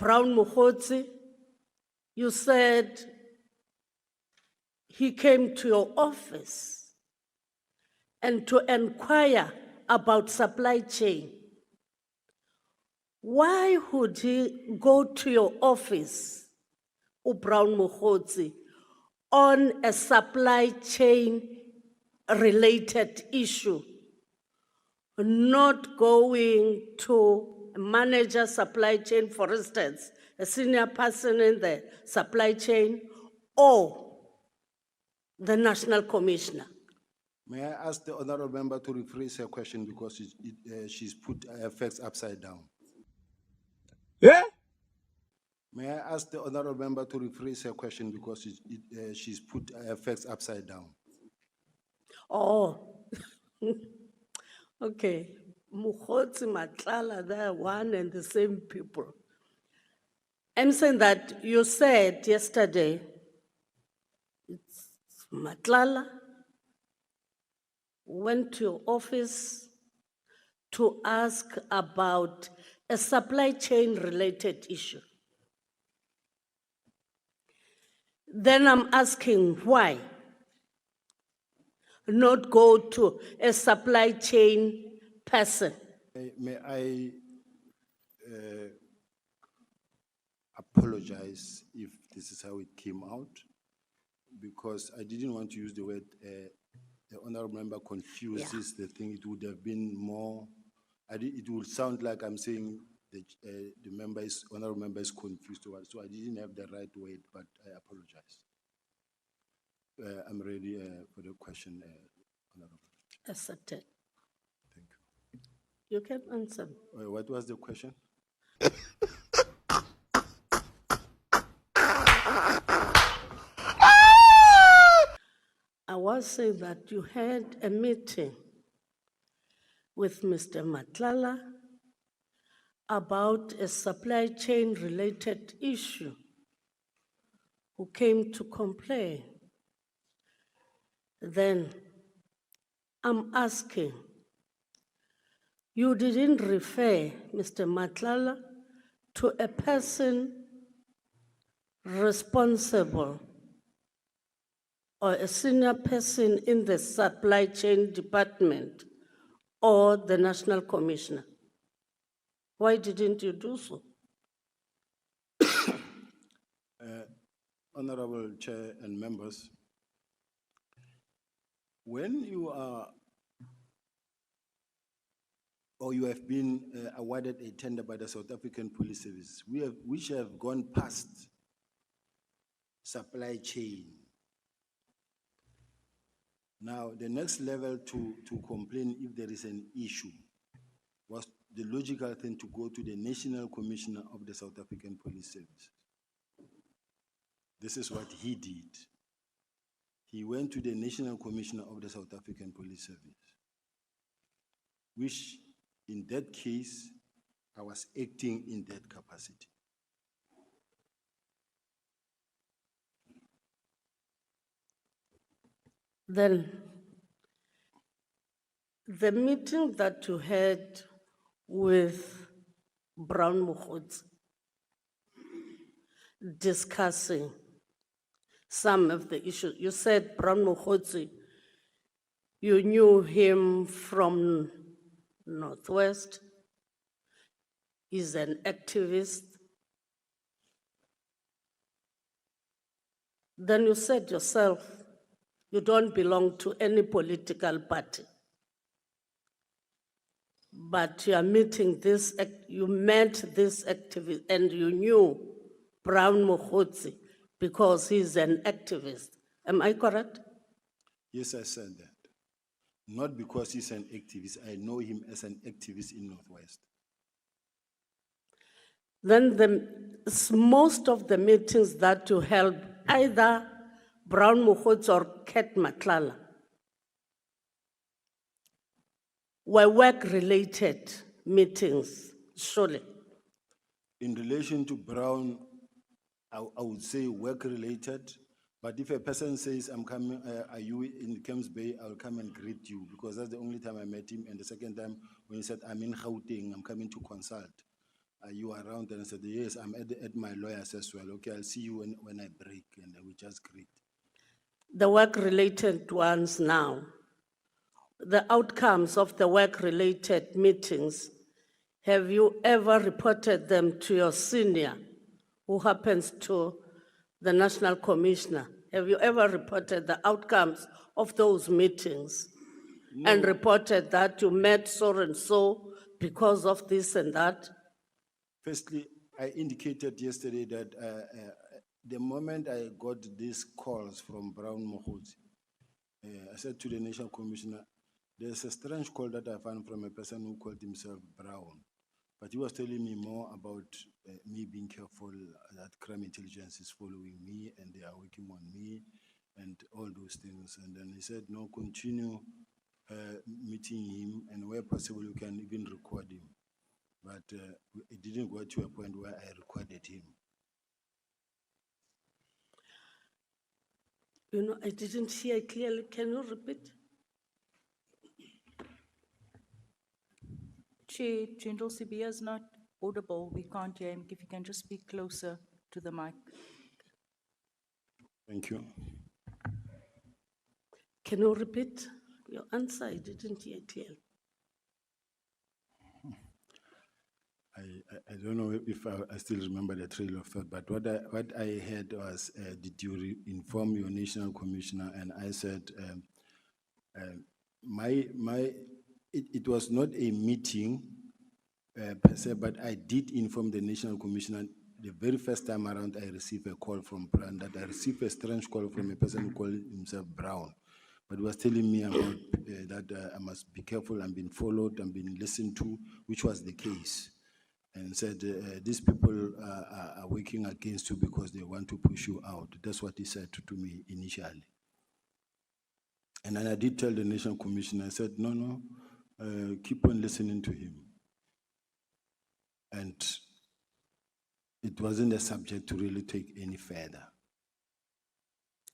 Brown Mogotsi, you said he came to your office and to inquire about supply chain. Why would he go to your office, Brown Mogotsi, on a supply chain related issue, not going to manage a supply chain, for instance, a senior person in the supply chain, or the national commissioner? May I ask the honorable member to rephrase her question because she's put facts upside down? Yeah? May I ask the honorable member to rephrase her question because she's put facts upside down? Oh, okay. Mogotsi, Matlala, they're one and the same people. I'm saying that you said yesterday, it's Matlala went to your office to ask about a supply chain related issue. Then I'm asking why not go to a supply chain person? May I apologize if this is how it came out, because I didn't want to use the word the honorable member confuses the thing. It would have been more, it would sound like I'm saying the honorable member is confused, so I didn't have the right word, but I apologize. I'm ready for the question, honorable. Accepted. Thank you. You can answer. What was the question? I was saying that you had a meeting with Mr. Matlala about a supply chain related issue who came to complain. Then I'm asking, you didn't refer Mr. Matlala to a person responsible or a senior person in the supply chain department or the national commissioner? Why didn't you do so? Honorable Chair and members, when you are or you have been awarded a tender by the South African Police Service, which have gone past supply chain. Now, the next level to complain if there is an issue was the logical thing to go to the National Commissioner of the South African Police Service. This is what he did. He went to the National Commissioner of the South African Police Service, which in that case, I was acting in that capacity. Then, the meeting that you had with Brown Mogotsi, discussing some of the issues, you said Brown Mogotsi, you knew him from Northwest, he's an activist. Then you said yourself, you don't belong to any political party. But you are meeting this, you met this activist and you knew Brown Mogotsi because he's an activist. Am I correct? Yes, I said that. Not because he's an activist. I know him as an activist in Northwest. Then most of the meetings that you held, either Brown Mogotsi or Kat Matlala, were work-related meetings, surely. In relation to Brown, I would say work-related. But if a person says, I'm coming, are you in Camps Bay, I'll come and greet you, because that's the only time I met him. And the second time when he said, I'm in Gauteng, I'm coming to consult. are you around? And I said, yes, I'm at my lawyer's as well. Okay, I'll see you when I break. And we just agreed. The work-related ones now, the outcomes of the work-related meetings, have you ever reported them to your senior, who happens to the National Commissioner? Have you ever reported the outcomes of those meetings? And reported that you met so and so because of this and that? Firstly, I indicated yesterday that the moment I got these calls from Brown Mogotsi, I said to the National Commissioner, there's a strange call that I found from a person who called himself Brown. But he was telling me more about me being careful that crime intelligence is following me and they are working on me and all those things. And then he said, no, continue meeting him, and where possible, you can even record him. But it didn't go to a point where I recorded him. You know, I didn't hear clearly. Can you repeat? Chair, General Sibiya is not audible. We can't hear him. If you can just speak closer to the mic. Thank you. Can you repeat your answer? I didn't hear clearly. I don't know if I still remember the trail of thought, but what I heard was, did you inform your National Commissioner? And I said, it was not a meeting per se, but I did inform the National Commissioner. The very first time around, I received a call from Brown, that I received a strange call from a person who called himself Brown, but he was telling me about that I must be careful, I'm being followed, I'm being listened to, which was the case. And said, these people are working against you because they want to push you out. That's what he said to me initially. And then I did tell the National Commissioner, I said, no, keep on listening to him. And it wasn't a subject to really take any further.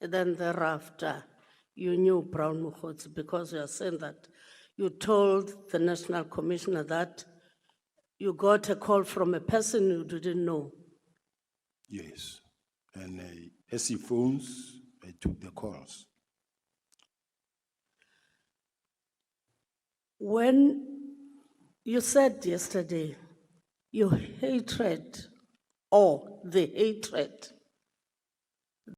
And then thereafter, you knew Brown Mogotsi because you are saying that you told the National Commissioner that you got a call from a person you didn't know. Yes. And as he phones, I took the calls. When you said yesterday, your hatred or the hatred